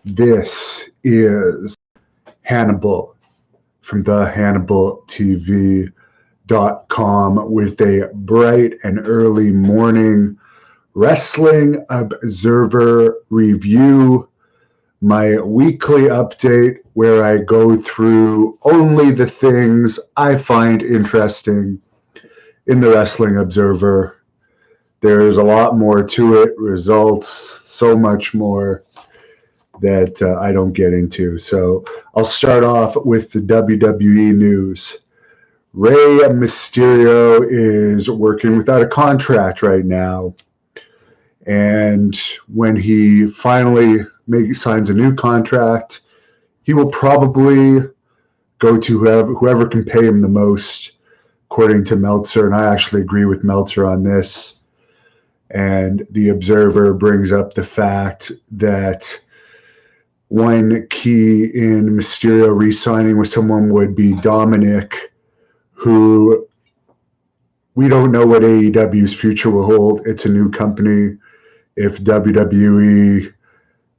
This is Hannibal from the HannibalTV.com with a bright and early morning Wrestling Observer review, my weekly update where I go through only the things I find interesting in the Wrestling Observer. There's a lot more to it, results, so much more that I don't get into. So I'll start off with the WWE news. Rey Mysterio is working without a contract right now. And when he finally signs a new contract, he will probably go to whoever can pay him the most, according to Meltzer. And I actually agree with Meltzer on this. And the Observer brings up the fact that one key in Mysterio re-signing with someone would be Dominic, who we don't know what AEW's future will hold. It's a new company. If WWE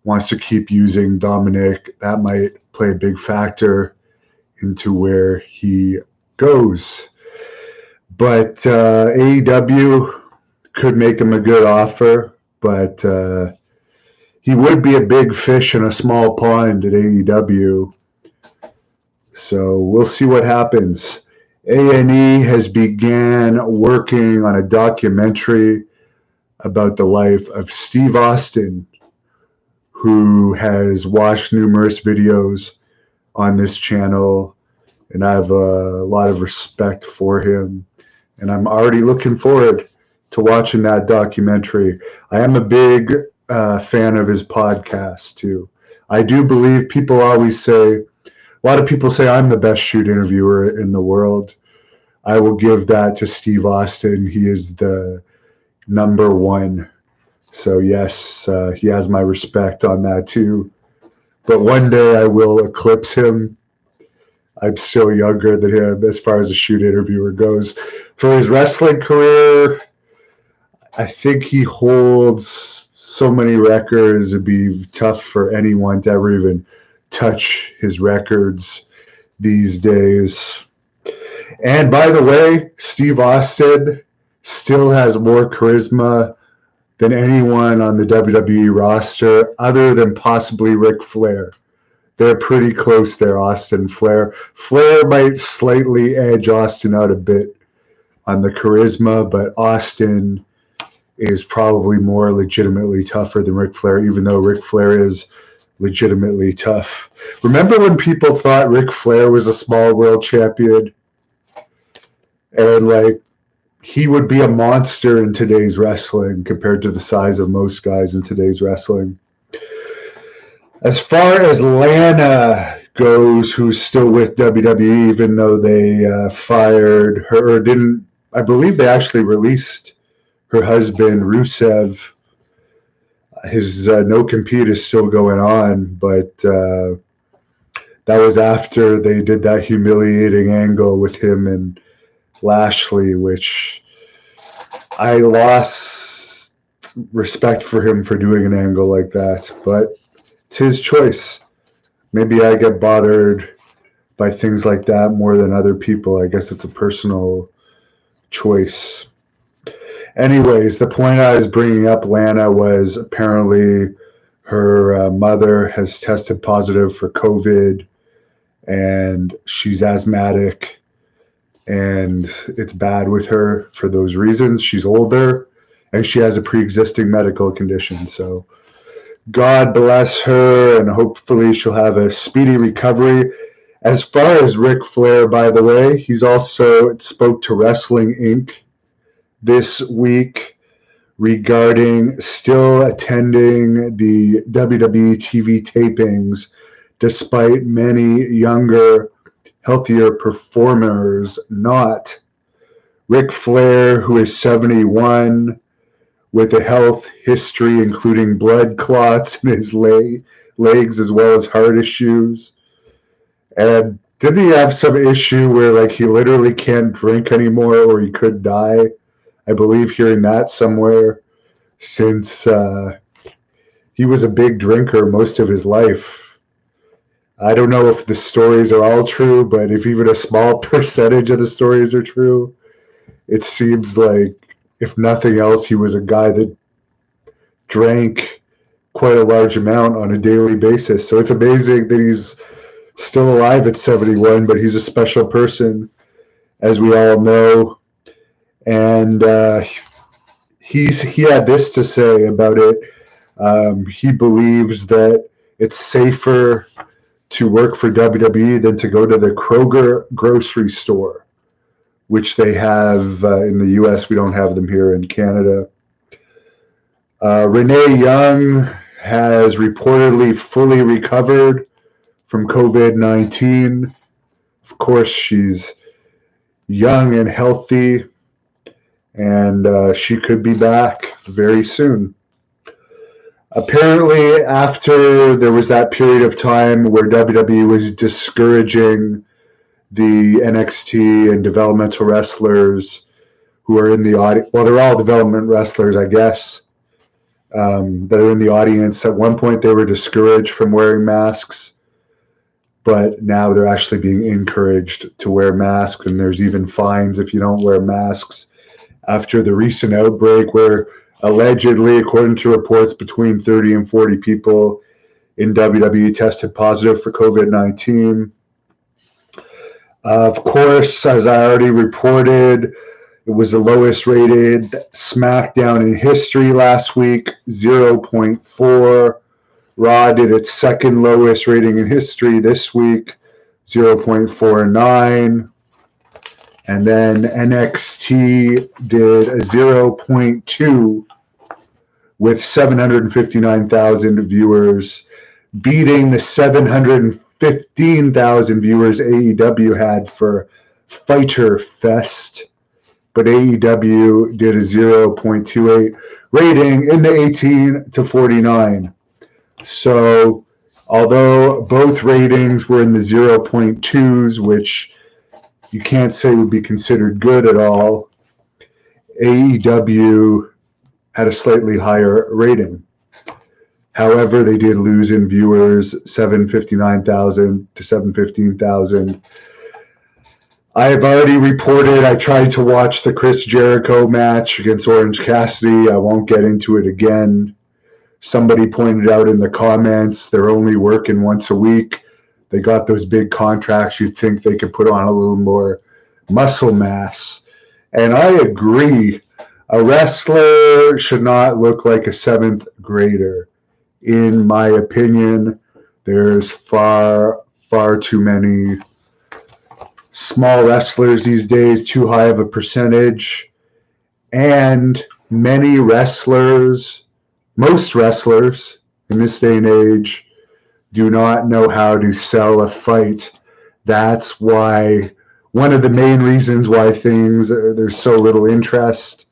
wants to keep using Dominic, that might play a big factor into where he goes. But AEW could make him a good offer, but he would be a big fish in a small pond at AEW. So we'll see what happens. A&E has began working on a documentary about the life of Steve Austin, who has watched numerous videos on this channel, and I have a lot of respect for him. And I'm already looking forward to watching that documentary. I am a big fan of his podcast too. I do believe people always say, a lot of people say I'm the best shoot interviewer in the world. I will give that to Steve Austin. He is the number one. So yes, he has my respect on that too. But one day I will eclipse him. I'm still younger than him as far as a shoot interviewer goes. For his wrestling career, I think he holds so many records, it'd be tough for anyone to ever even touch his records these days. And by the way, Steve Austin still has more charisma than anyone on the WWE roster other than possibly Ric Flair. They're pretty close there, Austin and Flair. Flair might slightly edge Austin out a bit on the charisma, but Austin is probably more legitimately tougher than Ric Flair, even though Ric Flair is legitimately tough. Remember when people thought Ric Flair was a small world champion? And he would be a monster in today's wrestling compared to the size of most guys in today's wrestling. As far as Lana goes, who's still with WWE, even though they fired her, or didn't, I believe they actually released her husband, Rusev. His no-compete is still going on, but that was after they did that humiliating angle with him and Lashley, which I lost respect for him for doing an angle like that, but it's his choice. Maybe I get bothered by things like that more than other people. I guess it's a personal choice. Anyways, the point I was bringing up, Lana, was apparently her mother has tested positive for COVID, and she's asthmatic, and it's bad with her for those reasons. She's older, and she has a pre-existing medical condition. So God bless her, and hopefully she'll have a speedy recovery. As far as Ric Flair, by the way, he's also spoke to Wrestling Inc. this week regarding still attending the WWE TV tapings despite many younger, healthier performers not. Ric Flair, who is 71, with a health history including blood clots in his legs as well as heart issues. And didn't he have some issue where he literally can't drink anymore or he could die? I believe hearing that somewhere since he was a big drinker most of his life. I don't know if the stories are all true, but if even a small percentage of the stories are true, it seems like, if nothing else, he was a guy that drank quite a large amount on a daily basis. So it's amazing that he's still alive at 71, but he's a special person, as we all know. And he had this to say about it. He believes that it's safer to work for WWE than to go to the Kroger grocery store, which they have in the US. We don't have them here in Canada. Renee Young has reportedly fully recovered from COVID-19. Of course, she's young and healthy, and she could be back very soon. Apparently, after there was that period of time where WWE was discouraging the NXT and developmental wrestlers who are in the audience, well, they're all development wrestlers, I guess, that are in the audience. At one point, they were discouraged from wearing masks, but now they're actually being encouraged to wear masks, and there's even fines if you don't wear masks. After the recent outbreak where allegedly, according to reports, between 30 and 40 people in WWE tested positive for COVID-19. Of course, as I already reported, it was the lowest rated SmackDown in history last week, 0.4. Raw did its second lowest rating in history this week, 0.49. And then NXT did a 0.2 with 759,000 viewers, beating the 715,000 viewers AEW had for Fyter Fest. But AEW did a 0.28 rating in the 18 to 49. So although both ratings were in the 0.2s, which you can't say would be considered good at all, AEW had a slightly higher rating. However, they did lose in viewers, 759,000 to 715,000. I have already reported I tried to watch the Chris Jericho match against Orange Cassidy. I won't get into it again. Somebody pointed out in the comments they're only working once a week. They got those big contracts. You'd think they could put on a little more muscle mass. And I agree. A wrestler should not look like a seventh grader. In my opinion, there's far too many small wrestlers these days, too high of a percentage. And many wrestlers, most wrestlers in this day and age, do not know how to sell a fight. That's why, one of the main reasons why there's so little interest.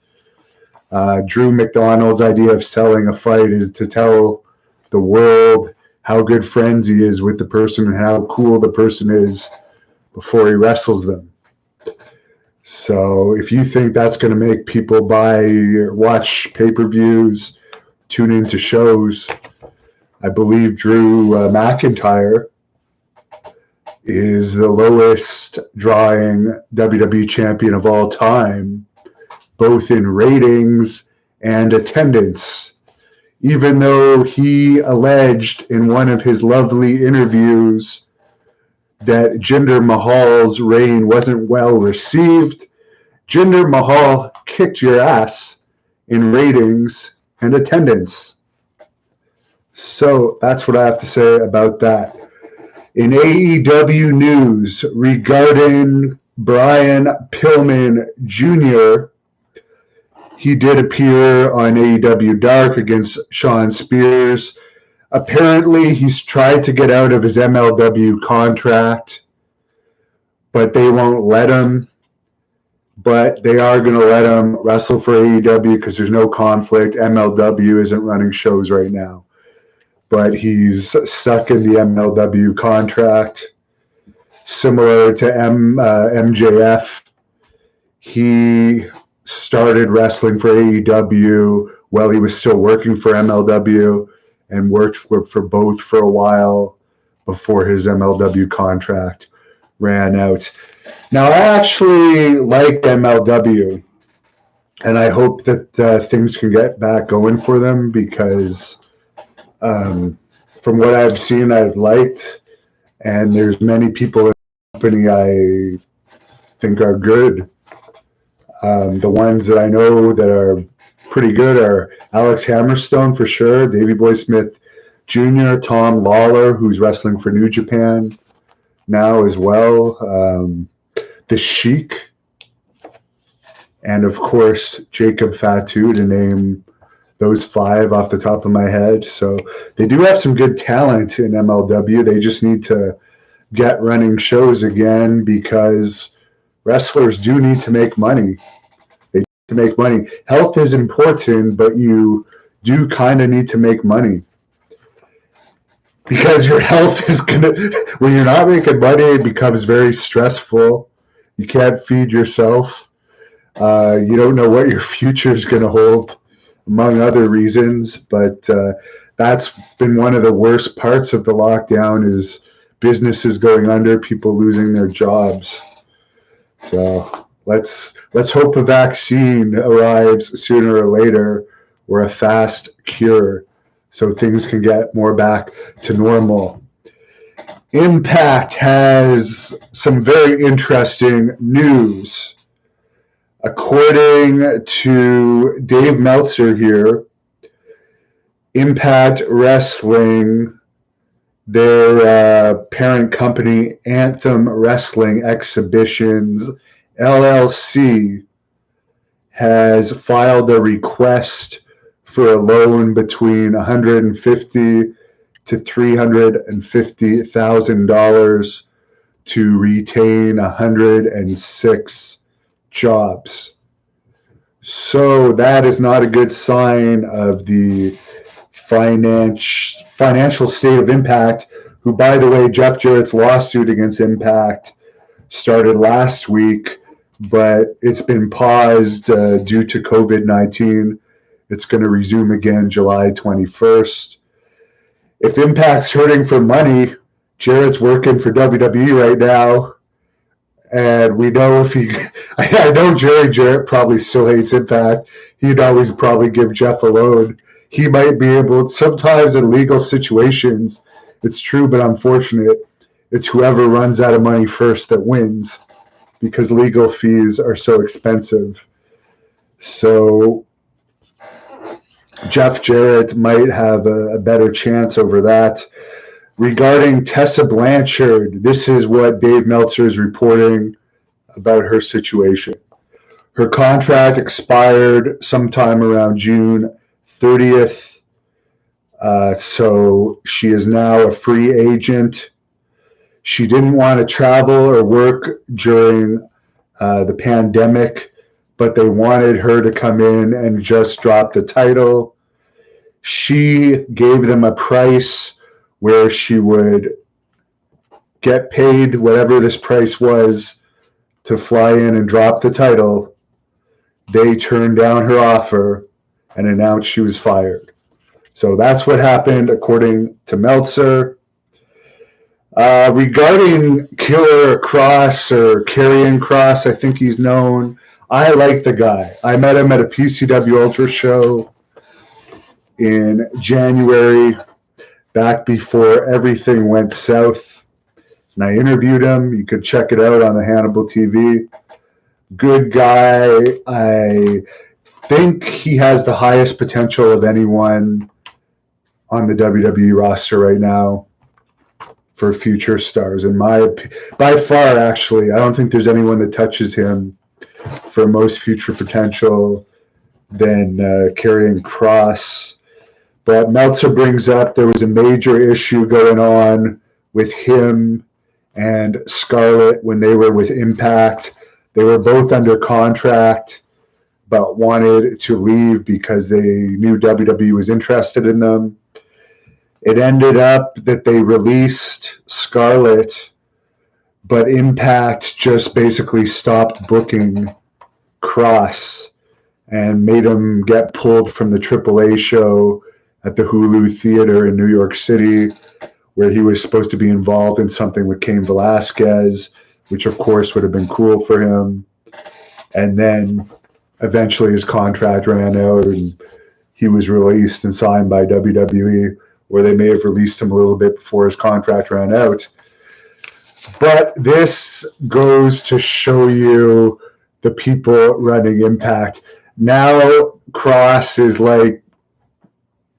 Drew McDonald's idea of selling a fight is to tell the world how good friends he is with the person and how cool the person is before he wrestles them. So if you think that's going to make people watch pay-per-views, tune into shows, I believe Drew McIntyre is the lowest drawing WWE champion of all time, both in ratings and attendance, even though he alleged in one of his lovely interviews that Jinder Mahal's reign wasn't well received. Jinder Mahal kicked your ass in ratings and attendance. So that's what I have to say about that. In AEW news regarding Brian Pillman Jr., he did appear on AEW Dark against Shawn Spears. Apparently, he's tried to get out of his MLW contract, but they won't let him. But they are going to let him wrestle for AEW because there's no conflict. MLW isn't running shows right now. But he's stuck in the MLW contract. Similar to MJF, he started wrestling for AEW while he was still working for MLW, and worked for both for a while before his MLW contract ran out. Now, I actually like MLW, and I hope that things can get back going for them because from what I've seen, I've liked, and there's many people in the company I think are good. The ones that I know that are pretty good are Alex Hammerstone for sure, Davey Boy Smith Jr., Tom Lawler, who's wrestling for New Japan now as well, The Sheik, and of course Jacob Fatu, to name those 5 off the top of my head. So they do have some good talent in MLW. They just need to get running shows again because wrestlers do need to make money. They need to make money. Health is important, but you do kind of need to make money. Because your health is going to, when you're not making money, it becomes very stressful. You can't feed yourself. You don't know what your future is going to hold, among other reasons. But that's been one of the worst parts of the lockdown is businesses going under, people losing their jobs. So let's hope a vaccine arrives sooner or later, or a fast cure, so things can get more back to normal. Impact has some very interesting news. According to Dave Meltzer here, Impact Wrestling, their parent company, Anthem Wrestling Exhibitions, LLC, has filed a request for a loan between $150,000 to $350,000 to retain 106 jobs. So that is not a good sign of the financial state of Impact, who, by the way, Jeff Jarrett's lawsuit against Impact started last week, but it's been paused due to COVID-19. It's going to resume again July 21st. If Impact's hurting for money, Jarrett's working for WWE right now. And we know I know Jarrett probably still hates Impact. He'd always probably give Jeff a loan. He might be able, sometimes in legal situations, it's true but unfortunate, it's whoever runs out of money first that wins because legal fees are so expensive. So Jeff Jarrett might have a better chance over that. Regarding Tessa Blanchard, this is what Dave Meltzer is reporting about her situation. Her contract expired sometime around June 30th, so she is now a free agent. She didn't want to travel or work during the pandemic, but they wanted her to come in and just drop the title. She gave them a price where she would get paid whatever this price was to fly in and drop the title. They turned down her offer and announced she was fired. So that's what happened according to Meltzer. Regarding Killer Cross, or Karrion Kross, I think he's known, I like the guy. I met him at a PCW Ultra show in January, back before everything went south. And I interviewed him. You could check it out on the Hannibal TV. Good guy. I think he has the highest potential of anyone on the WWE roster right now for future stars. By far, actually, I don't think there's anyone that touches him for most future potential than Karrion Kross. But Meltzer brings up there was a major issue going on with him and Scarlett when they were with Impact. They were both under contract, but wanted to leave because they knew WWE was interested in them. It ended up that they released Scarlett, but Impact just basically stopped booking Kross and made him get pulled from the AAA show at the Hulu Theater in New York City, where he was supposed to be involved in something with Cain Velasquez, which of course would have been cool for him. And then eventually his contract ran out and he was released and signed by WWE, or they may have released him a little bit before his contract ran out. But this goes to show you the people running Impact. Now Cross is like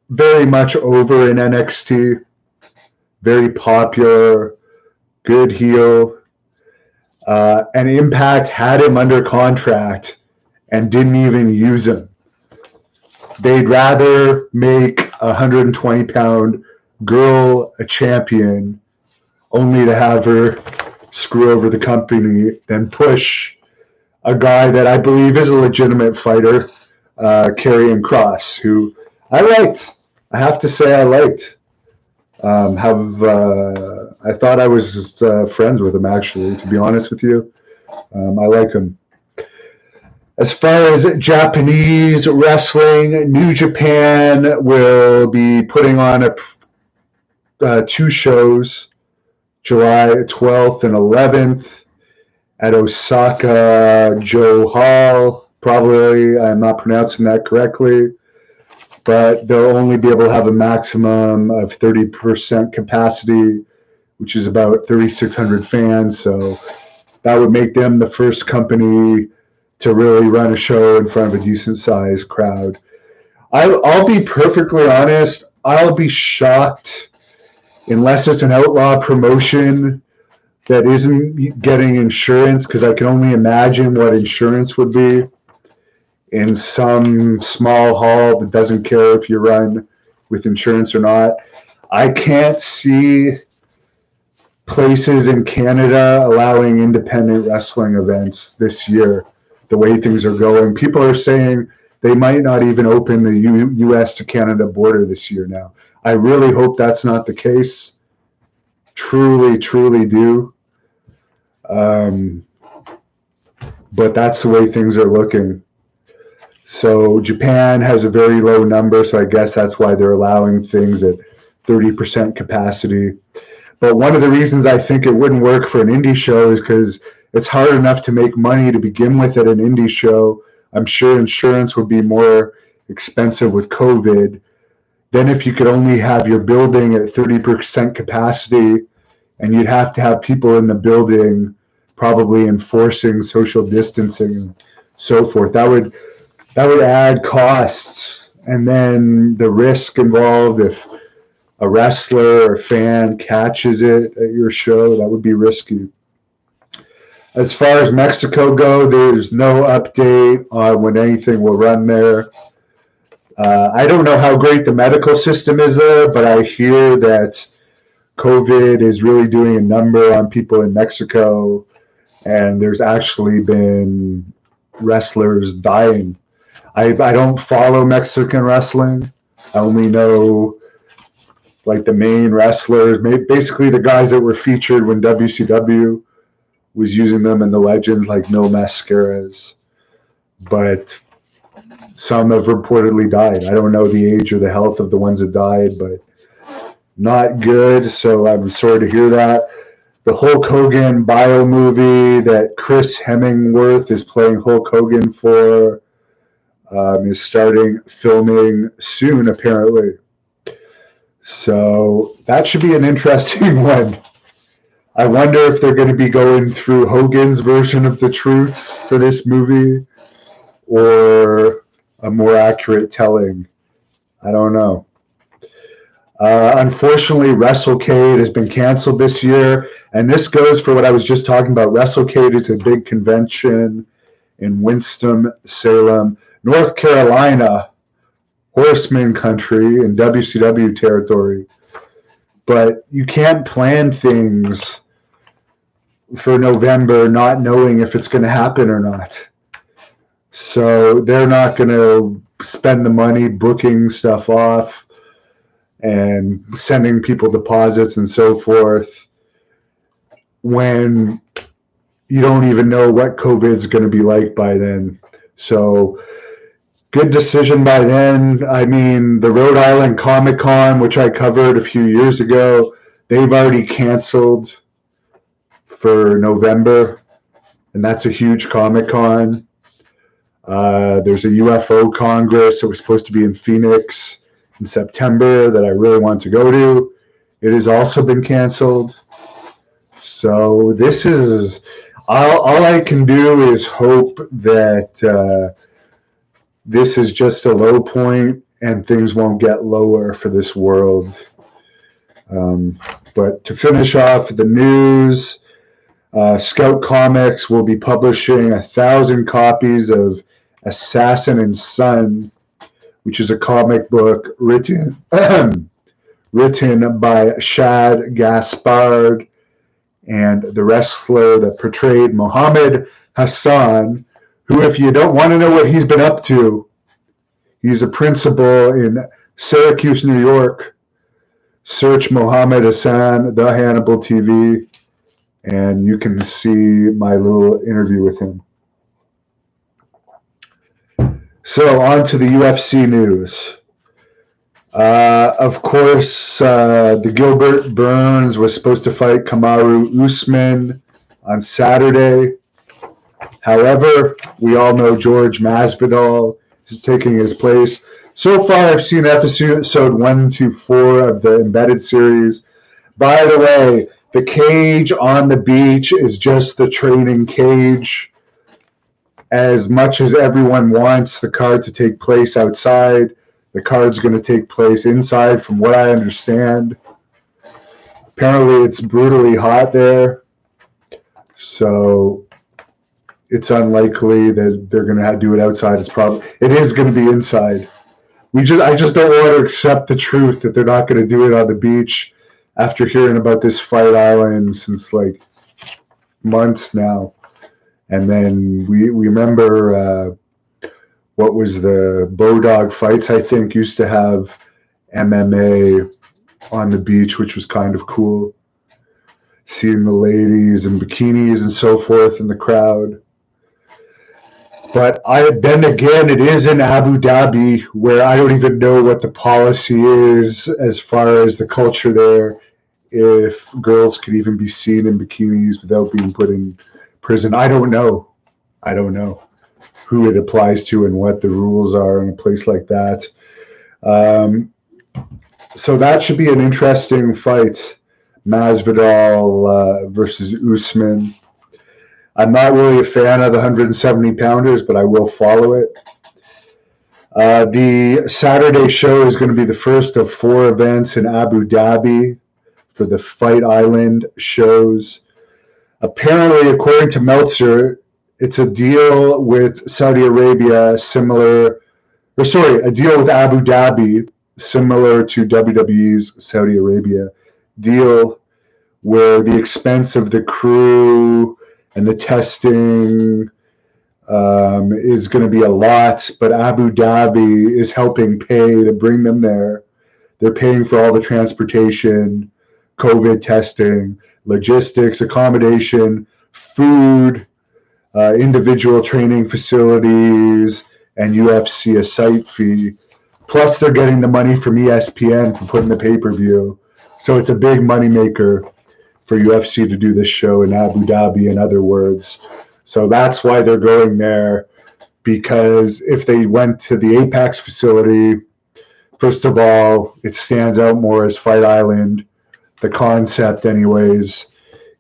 very much over in NXT, very popular, good heel. And Impact had him under contract and didn't even use him. They'd rather make a 120-pound girl a champion only to have her screw over the company than push a guy that I believe is a legitimate fighter, Karrion Kross, who I liked. I have to say I liked. I thought I was friends with him, actually, to be honest with you. I like him. As far as Japanese wrestling, New Japan will be putting on two shows, July 12th and 11th at Osaka Joe Hall. Probably, I'm not pronouncing that correctly, but they'll only be able to have a maximum of 30% capacity, which is about 3,600 fans. So that would make them the first company to really run a show in front of a decent-sized crowd. I'll be perfectly honest. I'll be shocked unless it's an outlaw promotion that isn't getting insurance, because I can only imagine what insurance would be in some small hall that doesn't care if you run with insurance or not. I can't see places in Canada allowing independent wrestling events this year, the way things are going. People are saying they might not even open the U.S. to Canada border this year now. I really hope that's not the case. Truly, truly do. But that's the way things are looking. So Japan has a very low number, so I guess that's why they're allowing things at 30% capacity. But one of the reasons I think it wouldn't work for an indie show is because it's hard enough to make money to begin with at an indie show. I'm sure insurance would be more expensive with COVID. Then if you could only have your building at 30% capacity, and you'd have to have people in the building probably enforcing social distancing and so forth, that would add costs. And then the risk involved, if a wrestler or fan catches it at your show, that would be risky. As far as Mexico go, there's no update on when anything will run there. I don't know how great the medical system is there, but I hear that COVID is really doing a number on people in Mexico, and there's actually been wrestlers dying. I don't follow Mexican wrestling. I only know like the main wrestlers, basically the guys that were featured when WCW was using them, and the legends like Mil Mascaras. But some have reportedly died. I don't know the age or the health of the ones that died, but not good. So I'm sorry to hear that. The Hulk Hogan bio movie that Chris Hemsworth is playing Hulk Hogan for is starting filming soon, apparently. So that should be an interesting one. I wonder if they're going to be going through Hogan's version of the truths for this movie or a more accurate telling. I don't know. Unfortunately, WrestleCade has been canceled this year, and this goes for what I was just talking about. WrestleCade is a big convention in Winston-Salem, North Carolina, Horseman country in WCW territory. But you can't plan things for November not knowing if it's going to happen or not. So they're not going to spend the money booking stuff off and sending people deposits and so forth when you don't even know what COVID is going to be like by then. So good decision by then. I mean, the Rhode Island Comic Con, which I covered a few years ago, they've already canceled for November, and that's a huge Comic Con. There's a UFO Congress that was supposed to be in Phoenix in September that I really want to go to. It has also been canceled. So this is all I can do is hope that this is just a low point and things won't get lower for this world. But to finish off the news, Scout Comics will be publishing 1,000 copies of Assassin and Son, which is a comic book written by Shad Gaspard and the wrestler that portrayed Muhammad Hassan, who, if you don't want to know what he's been up to, he's a principal in Syracuse, New York. Search Muhammad Hassan, the Hannibal TV, and you can see my little interview with him. So on to the UFC news. Of course, the Gilbert Burns was supposed to fight Kamaru Usman on Saturday. However, we all know George Masvidal is taking his place. So far, I've seen episode 1 to 4 of the Embedded series. By the way, the cage on the beach is just the training cage. As much as everyone wants the card to take place outside, the card's going to take place inside, from what I understand. Apparently, it's brutally hot there, so it's unlikely that they're going to do it outside. It is going to be inside. I just don't want to accept the truth that they're not going to do it on the beach after hearing about this Fight Island since like months now. And then we remember what was the Bodog Fights, I think, used to have MMA on the beach, which was kind of cool. Seeing the ladies in bikinis and so forth in the crowd. But then again, it is in Abu Dhabi, where I don't even know what the policy is as far as the culture there, if girls could even be seen in bikinis without being put in prison. I don't know who it applies to and what the rules are in a place like that. So that should be an interesting fight, Masvidal versus Usman. I'm not really a fan of the 170-pounders, but I will follow it. The Saturday show is going to be the first of 4 events in Abu Dhabi for the Fight Island shows. Apparently, according to Meltzer, it's a deal with Saudi Arabia a deal with Abu Dhabi similar to WWE's Saudi Arabia deal, where the expense of the crew and the testing is going to be a lot, but Abu Dhabi is helping pay to bring them there. They're paying for all the transportation, COVID testing, logistics, accommodation, food, individual training facilities, and UFC a site fee. Plus, they're getting the money from ESPN for putting the pay-per-view. So it's a big moneymaker for UFC to do this show in Abu Dhabi, in other words. So that's why they're going there, because if they went to the Apex facility, first of all, it stands out more as Fight Island. The concept, anyways,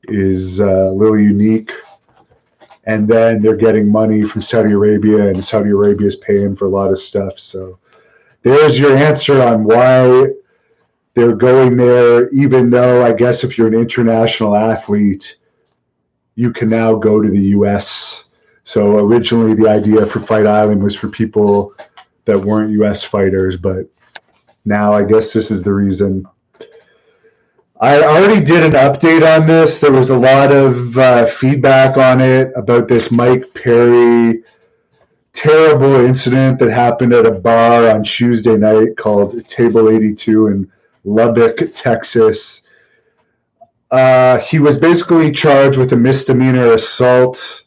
is a little unique. And then they're getting money from Saudi Arabia, and Saudi Arabia is paying for a lot of stuff. So there's your answer on why they're going there, even though I guess if you're an international athlete, you can now go to the U.S. So originally the idea for Fight Island was for people that weren't U.S. fighters, but now I guess this is the reason. I already did an update on this. There was a lot of feedback on it about this Mike Perry terrible incident that happened at a bar on Tuesday night called Table 82 in Lubbock, Texas. He was basically charged with a misdemeanor assault,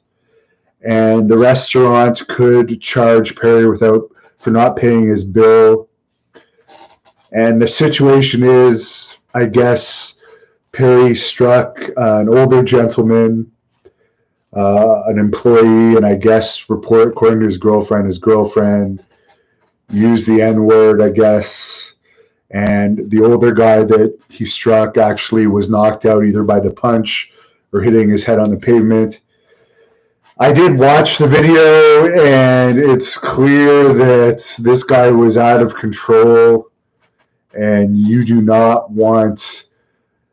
and the restaurant could charge Perry without for not paying his bill. And the situation is, I guess, Perry struck an older gentleman, an employee, and I guess, according to his girlfriend used the N-word, I guess. And the older guy that he struck actually was knocked out either by the punch or hitting his head on the pavement. I did watch the video, and it's clear that this guy was out of control, and you do not want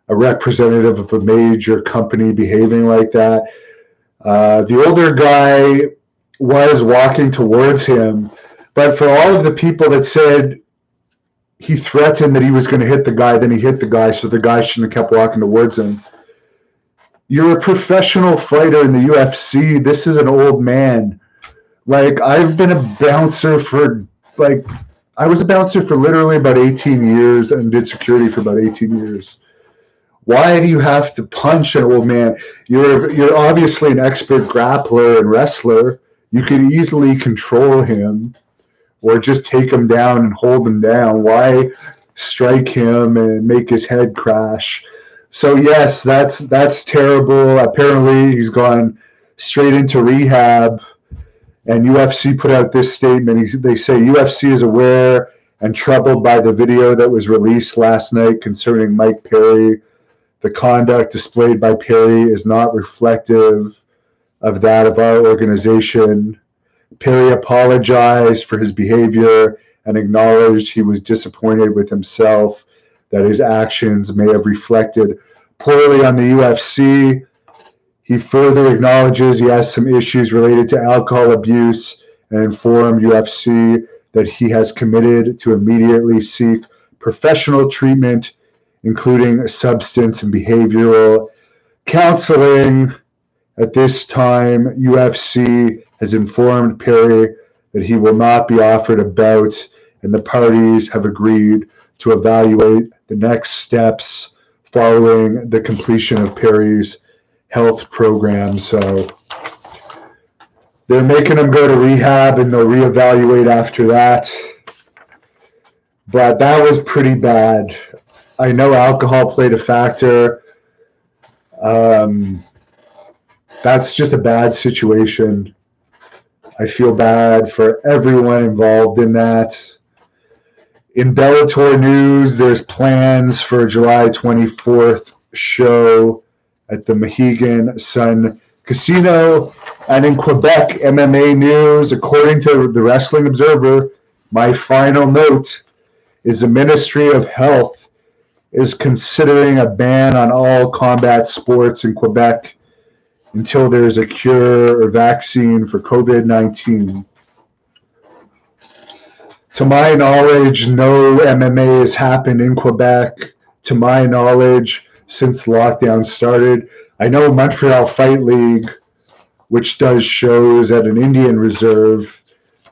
a representative of a major company behaving like that. The older guy was walking towards him, but for all of the people that said he threatened that he was going to hit the guy, then he hit the guy, so the guy shouldn't have kept walking towards him. You're a professional fighter in the UFC. This is an old man. Like, I've been a bouncer for, I was a bouncer for literally about 18 years and did security for about 18 years. Why do you have to punch an old man? You're obviously an expert grappler and wrestler. You could easily control him or just take him down and hold him down. Why strike him and make his head crash? So yes, that's terrible. Apparently he's gone straight into rehab, and UFC put out this statement. They say UFC is aware and troubled by the video that was released last night concerning Mike Perry. The conduct displayed by Perry is not reflective of that of our organization. Perry apologized for his behavior and acknowledged he was disappointed with himself that his actions may have reflected poorly on the UFC. He further acknowledges he has some issues related to alcohol abuse and informed UFC that he has committed to immediately seek professional treatment, including substance and behavioral counseling. At this time, UFC has informed Perry that he will not be offered a bout, and the parties have agreed to evaluate the next steps following the completion of Perry's health program. So they're making him go to rehab, and they'll reevaluate after that. But that was pretty bad. I know alcohol played a factor. That's just a bad situation. I feel bad for everyone involved in that. In Bellator news, there's plans for a July 24th show at the Mohegan Sun Casino. And in Quebec, MMA news, according to the Wrestling Observer, my final note is the Ministry of Health is considering a ban on all combat sports in Quebec until there's a cure or vaccine for COVID-19. To my knowledge, no MMA has happened in Quebec, to my knowledge, since lockdown started. I know Montreal Fight League, which does shows at an Indian reserve,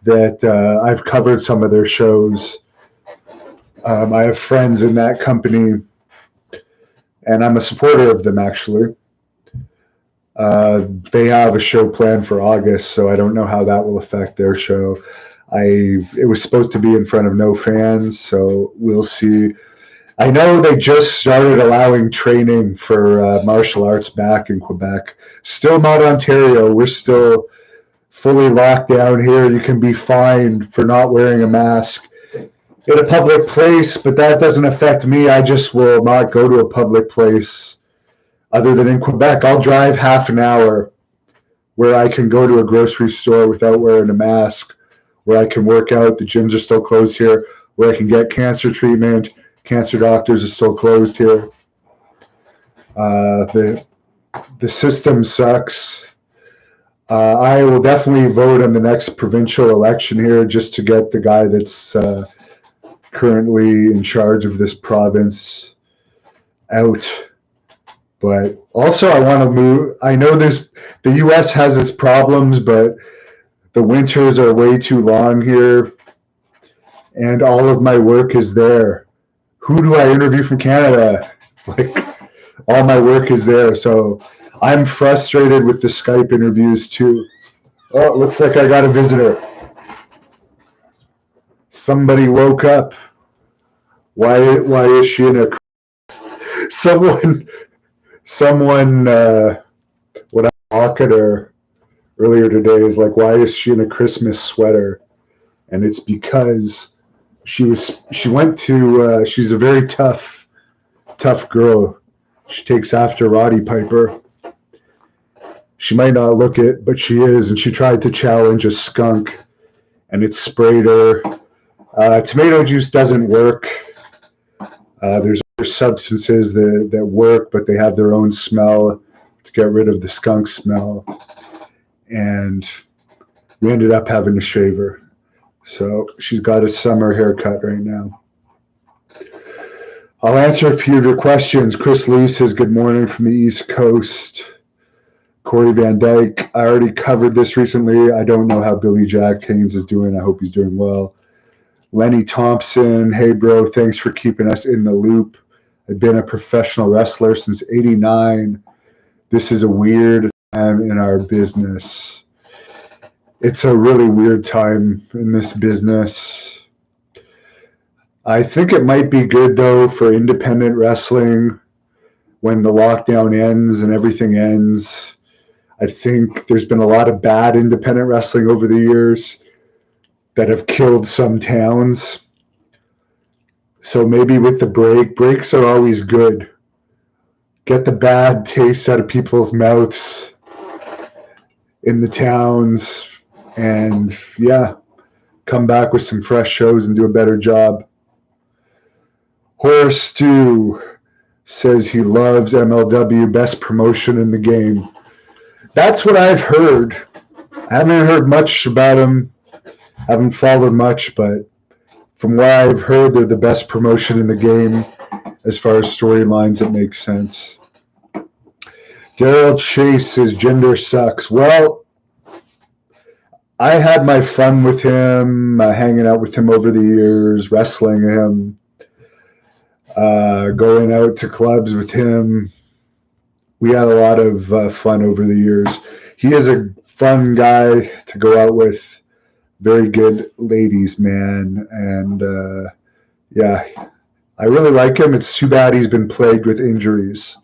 that I've covered some of their shows. I have friends in that company, and I'm a supporter of them, actually. They have a show planned for August, so I don't know how that will affect their show. It was supposed to be in front of no fans, so we'll see. I know they just started allowing training for martial arts back in Quebec. Still not Ontario. We're still fully locked down here. You can be fined for not wearing a mask in a public place, but that doesn't affect me. I just will not go to a public place other than in Quebec. I'll drive half an hour where I can go to a grocery store without wearing a mask, where I can work out. The gyms are still closed here, where I can get cancer treatment. Cancer doctors are still closed here. The system sucks. I will definitely vote on the next provincial election here just to get the guy that's currently in charge of this province out. But also I want to move. I know the U.S. has its problems, but the winters are way too long here, and all of my work is there. Who do I interview from Canada? All my work is there, so I'm frustrated with the Skype interviews too. Oh, it looks like I got a visitor. Somebody woke up. Why is she in a someone when I talked at her earlier today is like, why is she in a Christmas sweater? And it's because she's a very tough girl. She takes after Roddy Piper. She might not look it, but she is, and she tried to challenge a skunk, and it sprayed her. Tomato juice doesn't work. There's other substances that work, but they have their own smell to get rid of the skunk smell. And we ended up having to shave her. So she's got a summer haircut right now. I'll answer a few of your questions. Chris Lee says, good morning from the East Coast. Corey Van Dyke, I already covered this recently. I don't know how Billy Jack Haynes is doing. I hope he's doing well. Lenny Thompson, hey bro, thanks for keeping us in the loop. I've been a professional wrestler since '89. This is a weird time in our business. It's a really weird time in this business. I think it might be good though for independent wrestling when the lockdown ends and everything ends. I think there's been a lot of bad independent wrestling over the years that have killed some towns. So maybe with the breaks are always good. Get the bad taste out of people's mouths in the towns and come back with some fresh shows and do a better job. Horace Stew says he loves MLW, best promotion in the game. That's what I've heard. I haven't heard much about him. Haven't followed much, but from what I've heard, they're the best promotion in the game as far as storylines that make sense. Daryl Chase says gender sucks. Well, I had my fun with him, hanging out with him over the years, wrestling him, going out to clubs with him. We had a lot of fun over the years. He is a fun guy to go out with. Very good ladies, man. And I really like him. It's too bad he's been plagued with injuries.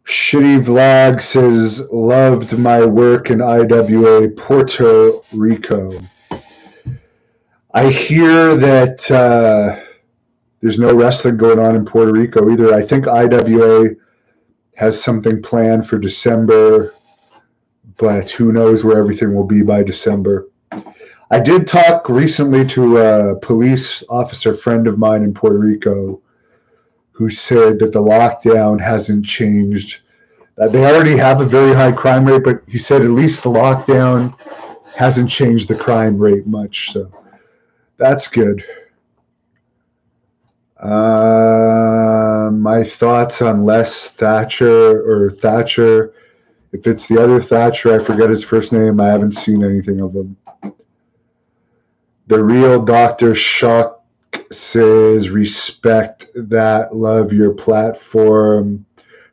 Shitty Vlog says, loved my work in IWA Puerto Rico. I hear that there's no wrestling going on in Puerto Rico either. I think IWA has something planned for December, but who knows where everything will be by December. I did talk recently to a police officer friend of mine in Puerto Rico who said that the lockdown hasn't changed. They already have a very high crime rate, but he said at least the lockdown hasn't changed the crime rate much. So that's good. My thoughts on Thatcher. If it's the other Thatcher, I forget his first name. I haven't seen anything of him. The real Dr. Shock says, respect that, love your platform.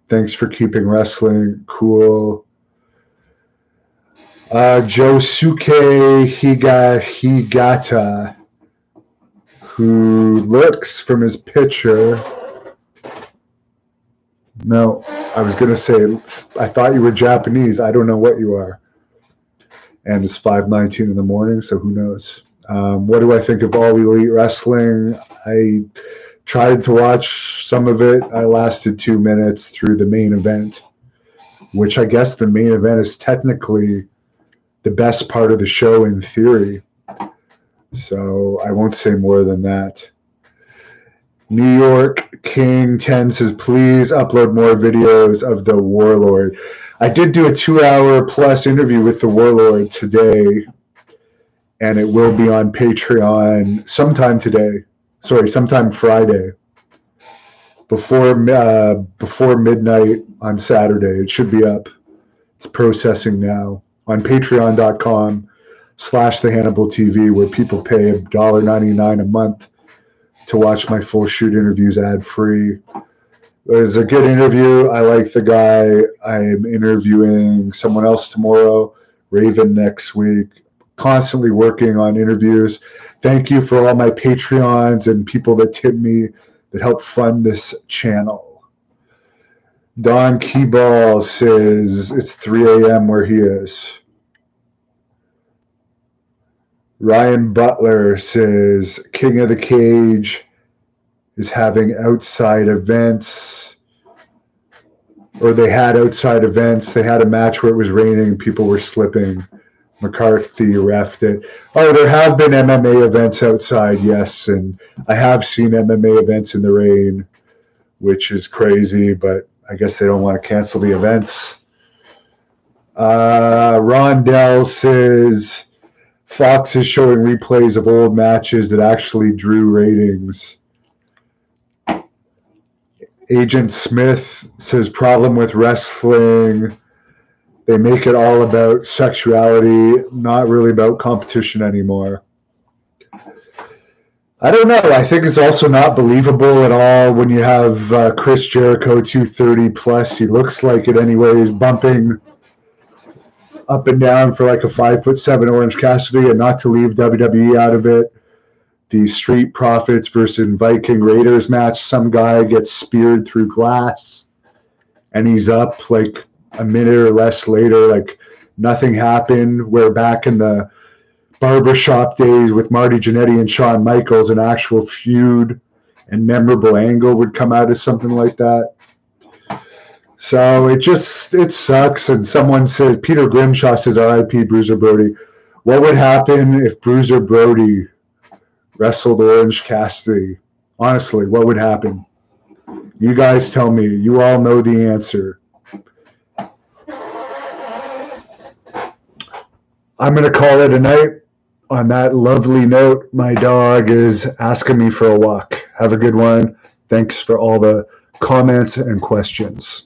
Thanks for keeping wrestling cool. Josuke Higata, who looks from his picture. No, I was going to say, I thought you were Japanese. I don't know what you are. And it's 5:19 in the morning, so who knows? What do I think of All Elite Wrestling? I tried to watch some of it. I lasted 2 minutes through the main event, which I guess the main event is technically the best part of the show in theory. So I won't say more than that. New York King 10 says, please upload more videos of the Warlord. I did do a 2-hour plus interview with the Warlord today, and it will be on Patreon sometime Friday, before midnight on Saturday. It should be up. It's processing now on patreon.com/thehannibal.tv, where people pay $1.99 a month to watch my full shoot interviews ad-free. It was a good interview. I like the guy. I'm interviewing someone else tomorrow, Raven next week. constantly working on interviews. Thank you for all my Patreons and people that tip me that help fund this channel. Don Keyball says it's 3 a.m. where he is. Ryan Butler says King of the Cage is having outside events, or they had outside events. They had a match where it was raining, people were slipping. McCarthy refed it. Oh, there have been MMA events outside, yes, and I have seen MMA events in the rain, which is crazy, but I guess they don't want to cancel the events. Rondell says Fox is showing replays of old matches that actually drew ratings. Agent Smith says problem with wrestling, they make it all about sexuality, not really about competition anymore. I don't know. I think it's also not believable at all when you have Chris Jericho 230 plus. He looks like it anyways, bumping up and down for like a 5'7" Orange Cassidy, and not to leave WWE out of it. The Street Profits versus Viking Raiders match, some guy gets speared through glass and he's up like a minute or less later, like nothing happened. We're back in the barbershop days with Marty Jannetty and Shawn Michaels, an actual feud and memorable angle would come out of something like that. So it sucks. And someone says, Peter Grimshaw says, R.I.P. Bruiser Brody. What would happen if Bruiser Brody wrestled Orange Cassidy? Honestly, what would happen? You guys tell me. You all know the answer. I'm going to call it a night. On that lovely note, my dog is asking me for a walk. Have a good one. Thanks for all the comments and questions.